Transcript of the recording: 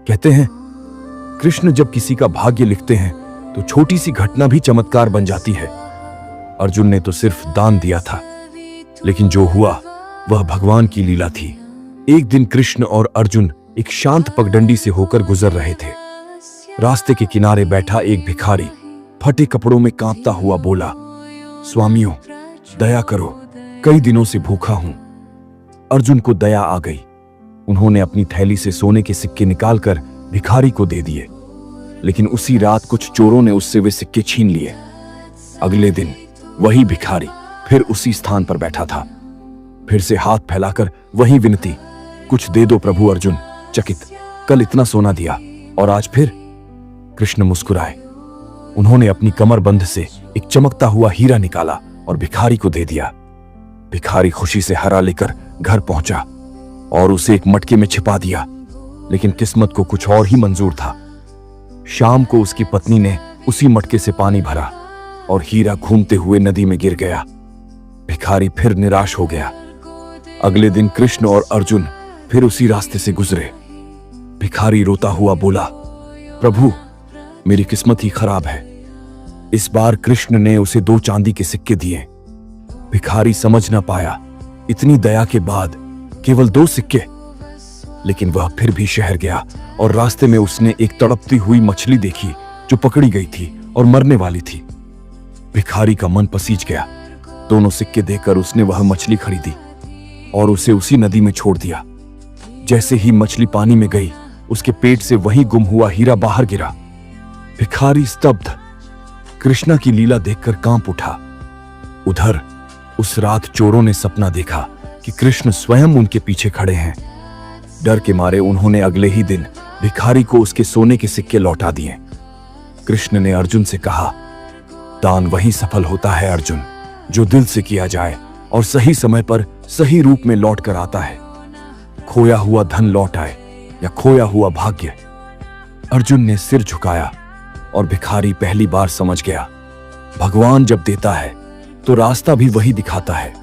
कहते हैं कृष्ण जब किसी का भाग्य लिखते हैं तो छोटी सी घटना भी चमत्कार बन जाती है। अर्जुन ने तो सिर्फ दान दिया था, लेकिन जो हुआ वह भगवान की लीला थी। एक दिन कृष्ण और अर्जुन एक शांत पगडंडी से होकर गुजर रहे थे। रास्ते के किनारे बैठा एक भिखारी फटे कपड़ों में कांपता हुआ बोला, स्वामियों दया करो, कई दिनों से भूखा हूं। अर्जुन को दया आ गई। उन्होंने अपनी थैली से सोने के सिक्के निकालकर भिखारी को दे दिए, लेकिन उसी रात कुछ चोरों ने उससे वे सिक्के छीन लिए। अगले दिन वही भिखारी फिर उसी स्थान पर बैठा था। फिर से हाथ फैलाकर वही विनती, कुछ दे दो प्रभु। अर्जुन चकित, कल इतना सोना दिया और आज फिर? कृष्ण मुस्कुराए। उन्होंने अपनी कमरबंद से एक चमकता हुआ हीरा निकाला और भिखारी को दे दिया। भिखारी खुशी से हरा लेकर घर पहुंचा और उसे एक मटके में छिपा दिया, लेकिन किस्मत को कुछ और ही मंजूर था। शाम को उसकी पत्नी ने उसी मटके से पानी भरा और हीरा घूमते हुए नदी में गिर गया। भिखारी फिर निराश हो गया। अगले दिन कृष्ण और अर्जुन फिर उसी रास्ते से गुजरे। भिखारी रोता हुआ बोला, प्रभु मेरी किस्मत ही खराब है। इस बार कृष्ण ने उसे 2 चांदी के सिक्के दिए। भिखारी समझ न पाया, इतनी दया के बाद केवल 2 सिक्के। लेकिन वह फिर भी शहर गया और रास्ते में उसने एक तड़पती हुई मछली देखी जो पकड़ी गई थी और मरने वाली थी। भिखारी का मन पसीज गया। दोनों सिक्के देकर उसने वह मछली खरीदी और उसे उसी नदी में छोड़ दिया। जैसे ही मछली पानी में गई, उसके पेट से वही गुम हुआ हीरा बाहर गिरा। भिखारी स्तब्ध, कृष्णा की लीला देखकर कांप उठा। उधर उस रात चोरों ने सपना देखा कि कृष्ण स्वयं उनके पीछे खड़े हैं। डर के मारे उन्होंने अगले ही दिन भिखारी को उसके सोने के सिक्के लौटा दिए। कृष्ण ने अर्जुन से कहा, दान वही सफल होता है अर्जुन, जो दिल से किया जाए और सही समय पर सही रूप में लौट कर आता है। खोया हुआ धन लौट आए या खोया हुआ भाग्य। अर्जुन ने सिर झुकाया और भिखारी पहली बार समझ गया, भगवान जब देता है तो रास्ता भी वही दिखाता है।